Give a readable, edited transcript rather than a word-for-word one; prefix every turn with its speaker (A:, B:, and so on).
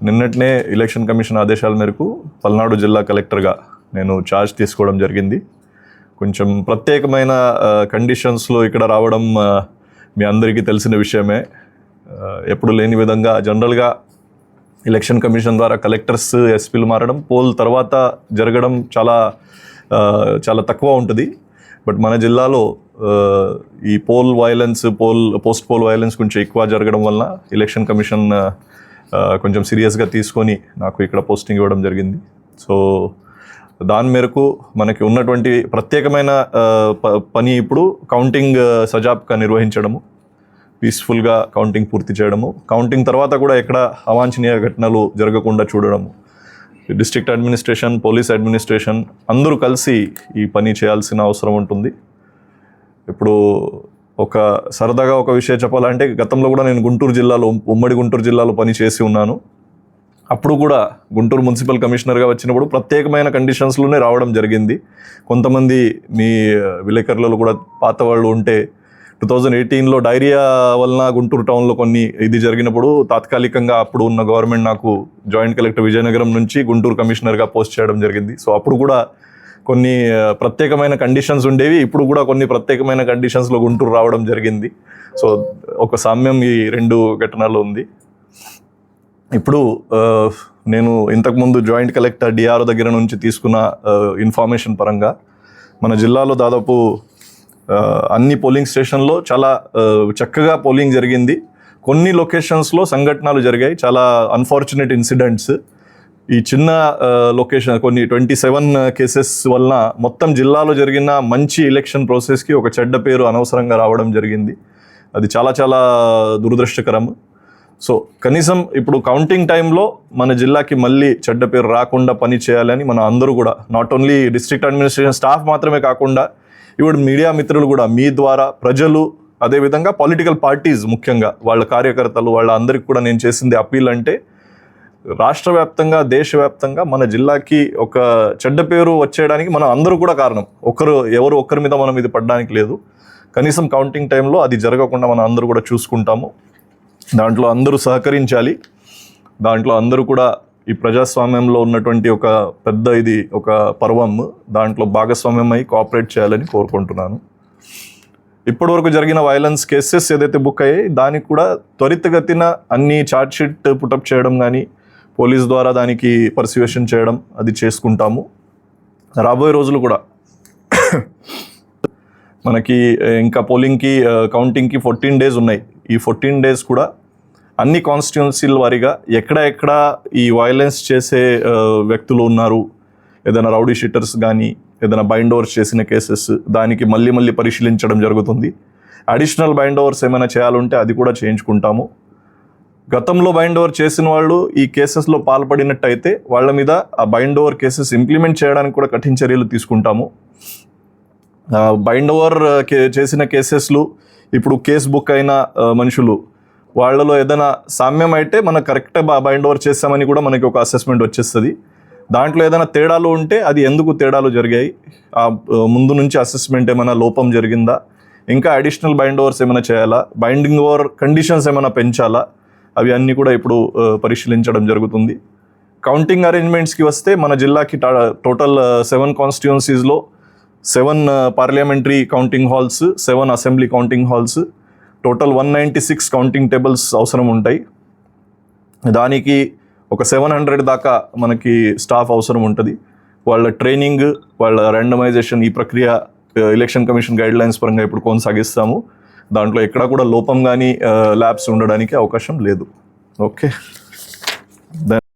A: నిన్నటినే election commission ఆదేశాల మేరకు పల్నాడు జిల్లా కలెక్టర్గా నేను ఛార్జ్ తీసుకోవడం జరిగింది. కొంచెం ప్రత్యేకమైన కండిషన్స్లో ఇక్కడ రావడం మీ అందరికీ తెలిసిన విషయమే. ఎప్పుడు లేని విధంగా జనరల్గా ఎలక్షన్ కమిషన్ ద్వారా కలెక్టర్స్ ఎస్పీలు మారడం పోల్ తర్వాత జరగడం చాలా తక్కువ ఉంటుంది. బట్ మన జిల్లాలో ఈ పోస్ట్ పోల్ వైలెన్స్ కొంచెం ఎక్కువ జరగడం వలన ఎలక్షన్ కమిషన్ కొంచెం సీరియస్గా తీసుకొని నాకు ఇక్కడ పోస్టింగ్ ఇవ్వడం జరిగింది. సో దాని మేరకు మనకి ఉన్నటువంటి ప్రత్యేకమైన పని ఇప్పుడు కౌంటింగ్ సజాబ్గా నిర్వహించడము, పీస్ఫుల్గా కౌంటింగ్ పూర్తి చేయడము, కౌంటింగ్ తర్వాత కూడా ఎక్కడ అవాంఛనీయ ఘటనలు జరగకుండా చూడడము. డిస్ట్రిక్ట్ అడ్మినిస్ట్రేషన్, పోలీస్ అడ్మినిస్ట్రేషన్ అందరూ కలిసి ఈ పని చేయాల్సిన అవసరం ఉంటుంది. ఇప్పుడు సరదాగా ఒక విషయం చెప్పాలంటే, గతంలో కూడా నేను ఉమ్మడి గుంటూరు జిల్లాలో పని చేసి ఉన్నాను. అప్పుడు కూడా గుంటూరు మున్సిపల్ కమిషనర్గా వచ్చినప్పుడు ప్రత్యేకమైన కండిషన్స్లోనే రావడం జరిగింది. కొంతమంది మీ విలేకరులలో కూడా పాత వాళ్ళు ఉంటే 2018లో డైరియా వలన గుంటూరు టౌన్లో ఇది జరిగినప్పుడు తాత్కాలికంగా అప్పుడు ఉన్న గవర్నమెంట్ నాకు జాయింట్ కలెక్టర్ విజయనగరం నుంచి గుంటూరు కమిషనర్గా పోస్ట్ చేయడం జరిగింది. సో అప్పుడు కూడా కొన్ని ప్రత్యేకమైన కండిషన్స్ ఉండేవి. ఇప్పుడు కూడా కొన్ని ప్రత్యేకమైన కండిషన్స్లో గుంటూరు రావడం జరిగింది. సో ఒక సామ్యం ఈ రెండు ఘటనలో ఉంది. ఇప్పుడు నేను ఇంతకుముందు జాయింట్ కలెక్టర్ డిఆర్ఓ దగ్గర నుంచి తీసుకున్న ఇన్ఫర్మేషన్ పరంగా మన జిల్లాలో దాదాపు అన్ని పోలింగ్ స్టేషన్లో చాలా చక్కగా పోలింగ్ జరిగింది. కొన్ని లొకేషన్స్లో సంఘటనలు జరిగాయి, చాలా అన్ఫార్చునేట్ ఇన్సిడెంట్స్. ఈ చిన్న లొకేషన్ కొన్ని 27 కేసెస్ వలన మొత్తం జిల్లాలో జరిగిన మంచి ఎలక్షన్ ప్రాసెస్కి ఒక చెడ్డ పేరు అనవసరంగా రావడం జరిగింది. అది చాలా దురదృష్టకరం. సో కనీసం ఇప్పుడు కౌంటింగ్ టైంలో మన జిల్లాకి మళ్ళీ చెడ్డ పేరు రాకుండా పని చేయాలని మన అందరూ కూడా, not only district administration staff మాత్రమే కాకుండా ఇప్పుడు మీడియా మిత్రులు కూడా మీ ద్వారా ప్రజలు, అదేవిధంగా పొలిటికల్ పార్టీస్ ముఖ్యంగా వాళ్ళ కార్యకర్తలు వాళ్ళ అందరికీ కూడా నేను చేసింది అప్పీల్ అంటే, రాష్ట్ర వ్యాప్తంగా దేశవ్యాప్తంగా మన జిల్లాకి ఒక చెడ్డ పేరు వచ్చేయడానికి మనం అందరూ కూడా కారణం. ఎవరు ఒక్కరి మీద మనం ఇది పడడానికి లేదు. కనీసం కౌంటింగ్ టైంలో అది జరగకుండా మనం అందరూ కూడా చూసుకుంటాము. దాంట్లో అందరూ సహకరించాలి. దాంట్లో అందరూ కూడా ఈ ప్రజాస్వామ్యంలో ఉన్నటువంటి ఒక పర్వం, దాంట్లో భాగస్వామ్యం అయి కోఆపరేట్ చేయాలని కోరుకుంటున్నాను. ఇప్పటివరకు జరిగిన వైలెన్స్ కేసెస్ ఏదైతే బుక్ అయ్యాయి దానికి కూడా త్వరితగతిన అన్ని ఛార్జ్ షీట్ పుటప్ చేయడం కానీ, పోలీస్ ద్వారా దానికి పర్సివేషన్ చేయడం అది చేసుకుంటాము. రాబోయే రోజులు కూడా మనకి ఇంకా పోలింగ్కి కౌంటింగ్కి 14 days ఉన్నాయి. ఈ 14 days కూడా అన్ని కాన్స్టిట్యున్సీల వారీగా ఎక్కడ ఈ వైలెన్స్ చేసే వ్యక్తులు ఉన్నారు, ఏదైనా రౌడీ షీటర్స్ కానీ ఏదైనా బైండ్ ఓవర్స్ చేసిన కేసెస్, దానికి మళ్ళీ పరిశీలించడం జరుగుతుంది. అడిషనల్ బైండ్ ఓవర్స్ ఏమైనా చేయాలంటే అది కూడా చేయించుకుంటాము. గతంలో బైండ్ ఓవర్ చేసిన వాళ్ళు ఈ కేసెస్లో పాల్పడినట్టయితే వాళ్ళ మీద ఆ బైండ్ ఓవర్ కేసెస్ ఇంప్లిమెంట్ చేయడానికి కూడా కఠిన చర్యలు తీసుకుంటాము. బైండ్ ఓవర్ చేసిన కేసెస్లు ఇప్పుడు కేసు బుక్ అయిన మనుషులు వాళ్ళలో ఏదైనా సామ్యం అయితే మనం కరెక్ట్గా బైండ్ ఓవర్ చేస్తామని కూడా మనకి ఒక అసెస్మెంట్ వచ్చేస్తుంది. దాంట్లో ఏదైనా తేడాలు ఉంటే అది ఎందుకు తేడాలు జరిగాయి, ఆ ముందు నుంచి అసెస్మెంట్ ఏమైనా లోపం జరిగిందా, ఇంకా అడిషనల్ బైండ్ ఓవర్స్ ఏమైనా చేయాలా, బైండింగ్ ఓవర్ కండిషన్స్ ఏమైనా పెంచాలా, అవి అన్నీ కూడా ఇప్పుడు పరిశీలించడం జరుగుతుంది. కౌంటింగ్ అరేంజ్మెంట్స్కి వస్తే మన జిల్లాకి total 7 కాన్స్టిట్యున్సీస్లో 7 parliamentary counting halls, 7 assembly counting halls, total 196 counting tables అవసరం ఉంటాయి. దానికి ఒక 700 దాకా మనకి స్టాఫ్ అవసరం ఉంటుంది. వాళ్ళ ట్రైనింగ్, వాళ్ళ ర్యాండమైజేషన్, ఈ ప్రక్రియ ఎలక్షన్ కమిషన్ గైడ్లైన్స్ పరంగా ఇప్పుడు కొనసాగిస్తాము. దాంట్లో ఎక్కడా కూడా లోపం కానీ ల్యాబ్స్ ఉండడానికి అవకాశం లేదు. ఓకే.